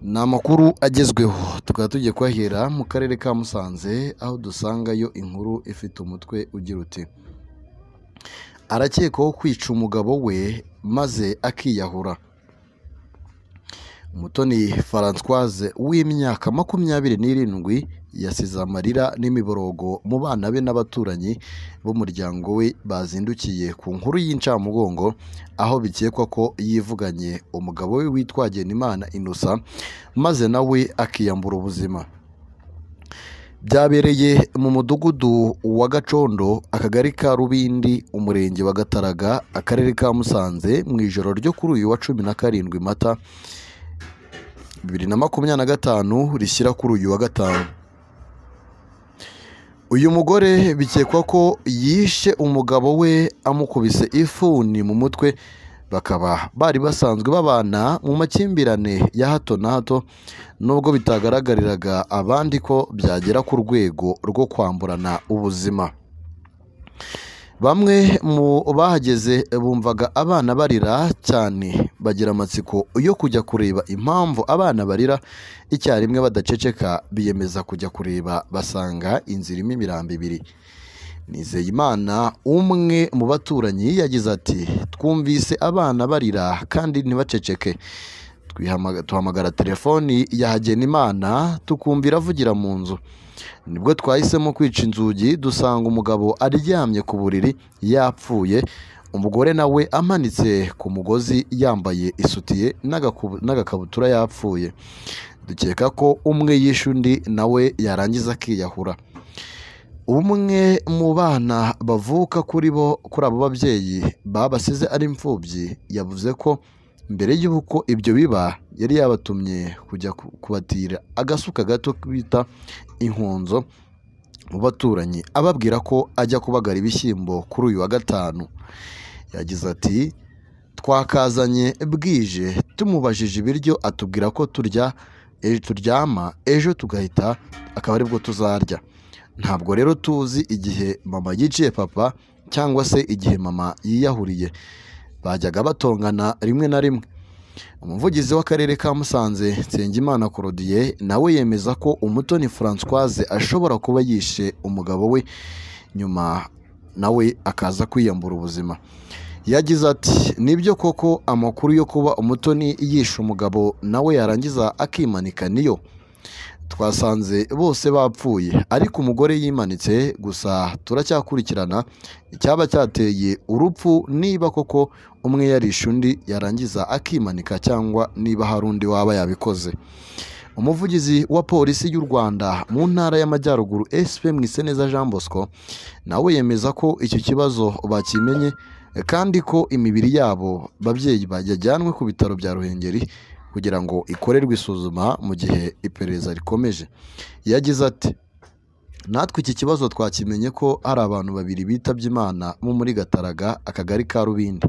Ni amakuru agezweho tukaba tugiye kwahera mu karere ka Musanze aho dusangayo inkuru ifite umutwe ugira uti arakekwaho kwica umugabo we maze akiyahura. Umutoni Françoise w'imyaka 27 yasize amarira n'imiborogo mu bana be n'abaturanyi b'umuryango we bazindukiye ku nkuru y'incamugongo aho bikekwa ko yivuganye umugabo we witwa Hagenimana Innocent maze nawe akiyambura ubuzima. Byabereye mu mudugudu wa Gacondo, akagari ka Rubindi, umurenge wa Gataraga, akarere ka Musanze mu ijoro ryo kuri uyu wa 17 Mata 2025 rishyira kuri uyu wa gatanu. Uyu mugore bikekwa ko yishe umugabo we amukubise ifuni mu mutwe, bakaba bari basanzwe babana mu makimbirane ya hato na hato nubwo bitagaragariraga abandi ko byagera ku rwego rwo kwamburana ubuzima. Bamwe mu bahageze bumvaga abana barira cyane bagira amatsiko yo kujya kureba impamvu abana barira icyarimwe badaceceka, biyemeza kujya kureba basanga inzira irimo imirambo ibiri. Nizeyimana umwe mu baturanyi yagize ati twumvise abana barira kandi ntibaceceke, tuhamagara telefoni ya Hagenimana tukumvira avugira mu nzu, nibwo twahisemo kwica inzugi dusanga umugabo aryamye ku buriri yapfuye, umugore nawe amanitse ku mugozi yambaye isutiye n'agakabutura yapfuye. Dukeka ko umwe yishe undi nawe yarangiza akiyahura. Umwe mu bana bavuka kuri abo babyeyi babasize ari imfubyi yavuze ko mbere y'uko ibyo biba yari yabatumye kujya kubatira agasuka gato bita inkunzo mu baturanyi, ababwira ko ajya kubagara ibishyimbo kuri uyu wa gatanu. Yagize ati twakazanye bwije, tumubajije ibiryo atubwira ko turyama ejo tugahita akaba aribwo tuzarya. Ntabwo rero tuzi igihe mama yiciye papa cyangwa se igihe mama yiyahuriye, bajyaga batongana rimwe na rimwe. Umuvugizi w'akarere ka Musanze Nsengimana Claudie nawe yemeza ko Umutoni Françoise ashobora kuba yishe umugabo we nyuma nawe akaza kwiyambura ubuzima. Yagize ati nibyo koko amakuru yo kuba Umutoni yishe umugabo nawe yarangiza akimanika niyo, twasanze bose bapfuye ariko umugore yimanitse, gusa turacyakurikirana icyaba cyateye urupfu, niba koko umwe yarishe undi yarangiza akimanika cyangwa niba hari undi waba yabikoze. Umuvugizi wa polisi y'u Rwanda mu ntara y'Amajyaruguru SP Mwiseneza Jean Bosco nawe yemeza ko icyo kibazo bakimenye kandi ko imibiri yabo babyeyi bajyanwe ku bitaro bya Ruhengeri kugira ngo ikorerwe isuzuma mu gihe iperereza rikomeje. Yagize ati natwe iki kibazo twakimenye ko hari abantu babiri bitabye Imana muri Gataraga, akagari ka Rubindi.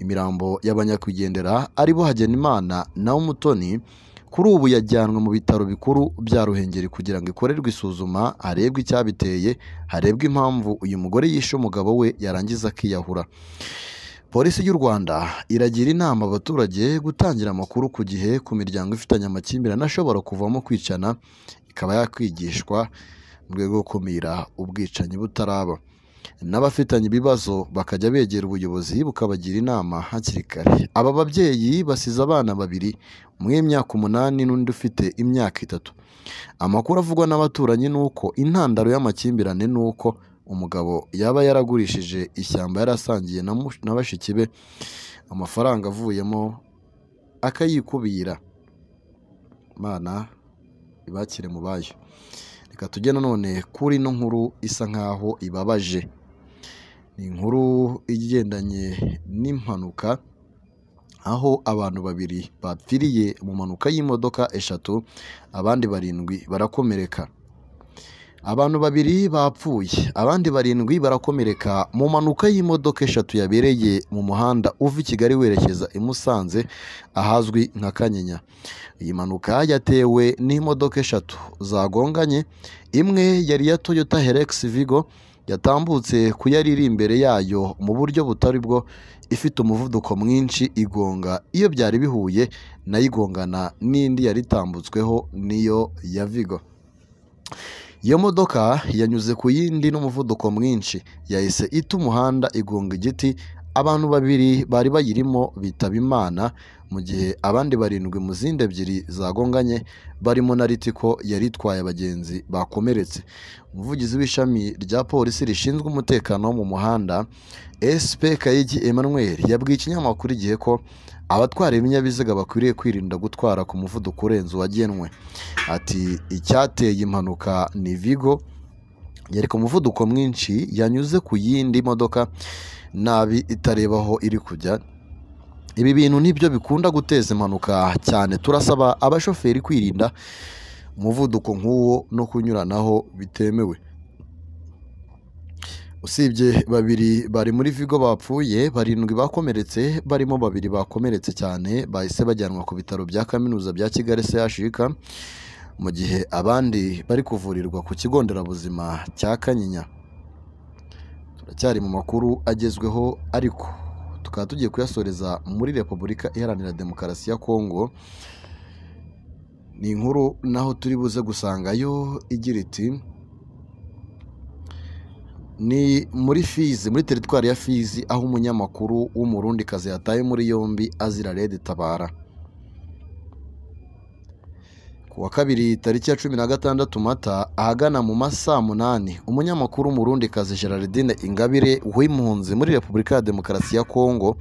Imirambo y'abanyakwigendera aribo Hagenimana na Umutoni kuri ubu yajyanwe mu bitaro bikuru bya Ruhengeri kugira ngo ikorerwe isuzuma, harebwe icyabiteye, harebwe impamvu uyu mugore yishe umugabo we yarangiza akiyahura. Polisi y'u Rwanda iragira inama abaturage gutangira amakuru ku gihe ku miryango ifitanye amakimbirane ashobora kuvamo kwicana, ikaba yakwigishwa mu rwego rwo gukumira ubwicanyi butaraba. N'abafitanye ibibazo bakajya begera ubuyobozi bukabagira inama hakiri kare. Aba babyeyi basize abana babiri, umwe w'imyaka 8 n'undi ufite imyaka 3. Amakuru avugwa n'abaturanyi ni uko intandaro y'amakimbirane ni uko umugabo yaba yaragurishije ishyamba yarasangiye na bashiki be, amafaranga avuyemo akayikubira. Mana ibakire mu bayo. Reka tujye nanone kuri ino nkuru isa nkaho ibabaje. Ni inkuru igendanye n'impanuka aho abantu babiri bapfiriye mu mpanuka y'imodoka 3, abandi 7 barakomereka. Abantu babiri bapfuye, abandi 7 barakomereka mu mpanuka y'imodoka 3 yabereye mu muhanda uva i Kigali werekeza i Musanze ahazwi nka Kanyinya. Iyi mpanuka yatewe n'imodoka 3 zagonganye, imwe yari ya Toyota Hilux Vigo yatambutse ku yari iri imbere yayo mu buryo butari bwo, ifite umuvuduko mwinshi igonga iyo byari bihuye nayo igongana n'indi yari itambutsweho niyo ya Vigo. Iyo modoka yanyuze ku yindi n'umuvuduko mwinshi yahise ita umuhanda igonga igiti, abantu babiri bari bayirimo bitaba Imana mu gihe abandi 7 mu zindi 2 zagonganye barimo na Ritiko yari itwaye abagenzi bakomeretse. Umuvugizi w'ishami rya polisi rishinzwe umutekano wo mu muhanda SP Kayigi Emmanuel yabwiye ikinyamakuru Igihe ko abatwara ibinyabiziga bakwiriye kwirinda gutwara ku muvuduko urenze uwagenwe. Ati icyateye impanuka ni Vigo yari ku muvuduko mwinshi yanyuze ku yindi modoka nabi itareba aho iri kujya. Ibi bintu nibyo bikunda guteza impanuka cyane, turasaba abashoferi kwirinda umuvuduko nk'uwo no kunyuranaho bitemewe. Usibye 2 bari muri Vigo bapfuye, 7 bakomeretse barimo 2 bakomeretse cyane bahise bajyanwa ku bitaro bya kaminuza bya Kigali CHUK, mu gihe abandi bari kuvurirwa ku kigo nderabuzima cya Kanyinya. Turacyari mu makuru agezweho ariko tukaba tugiye kuyasoreza muri Repubulika Iharanira Demokarasi ya Kongo. Ni inkuru naho turi buze gusangayo igira iti ni muri Fizi, muri teritwari ya Fizi, aho umunyamakuru w'Umurundikazi yataye muri yombi azira Red Tabara. Ku wa kabiri tariki ya 16 Mata ahagana mu masaa 8, umunyamakuru w'Umurundikazi Geraldine Ingabire w'impunzi muri Repubulika ya Demokarasi ya Kongo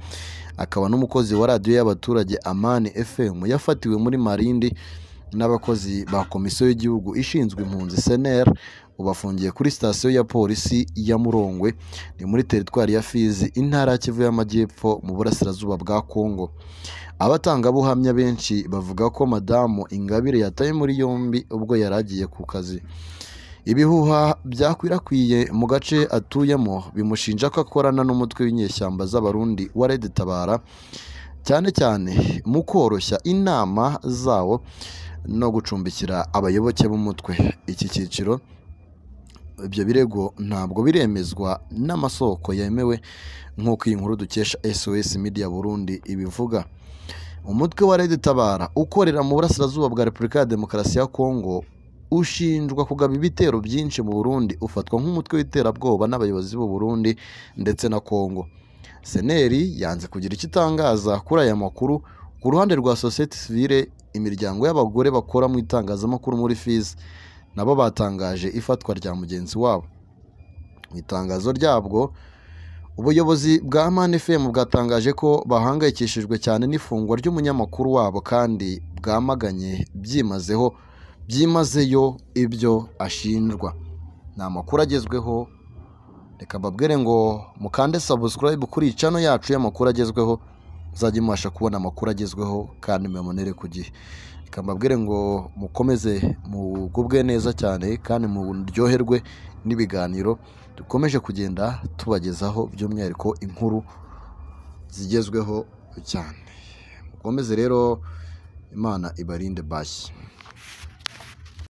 akaba n'umukozi wa radiyo y'abaturage Amani FM yafatiwe muri Marindi n'abakozi ba Komisiyo y'Igihugu ishinzwe impunzi CNR, ubafungiye kuri sitasiyo ya polisi ya Murongwe ni muri teritwari ya Fizi, intara ya Kivu y'Amajyepfo mu burasirazuba bwa Kongo. Abatangabuhamya benshi bavuga ko Madamu Ingabire yataye muri yombi ubwo yaragiye ku kazi. Ibihuha byakwirakwiye mu gace atuyemo bimushinja ko akorana n'umutwe w'inyeshyamba z'abarundi wa Red Tabara, cyane cyane mu koroshya inama zawo no gucumbikira abayoboke b'umutwe. Iki cyiciro ibyo birego ntabwo biremezwa n'amasoko yemewe nk'uko iyi nkuru dukesha SOS Media Burundi ibivuga. Umutwe wa Red Tabara ukorera mu burasirazuba bwa Repubulika ya Demokarasi ya Kongo ushinjwa kugaba ibitero byinshi mu Burundi, ufatwa nk'umutwe w'iterabwoba n'abayobozi b'u Burundi ndetse na Kongo. Seneri yanze kugira icyo itangaza kuri aya makuru. Ku ruhande rwa societe civile, imiryango y'abagore bakora mu itangazamakuru muri Fizi nabo batangaje ifatwa rya mugenzi wabo. Mu itangazo ryabwo, ubuyobozi bwa Amani FM bwatangaje ko bahangayikishijwe cyane n'ifungwa ry'umunyamakuru wabo kandi bwamaganye byimazeyo ibyo ashinjwa. Ni amakuru agezweho, reka mbabwire ngo mukande subscribe kuri channel yacu y'amakuru agezweho, muzajye mubasha kubona amakuru agezweho kandi mubonere ku gihe. Reka mbabwire ngo mukomeze mugubwe neza cyane kandi muryoherwe n'ibiganiro dukomeje kugenda tubagezaho, by'umwihariko inkuru zigezweho cyane. Mukomeze rero, Imana ibarinde bashyi.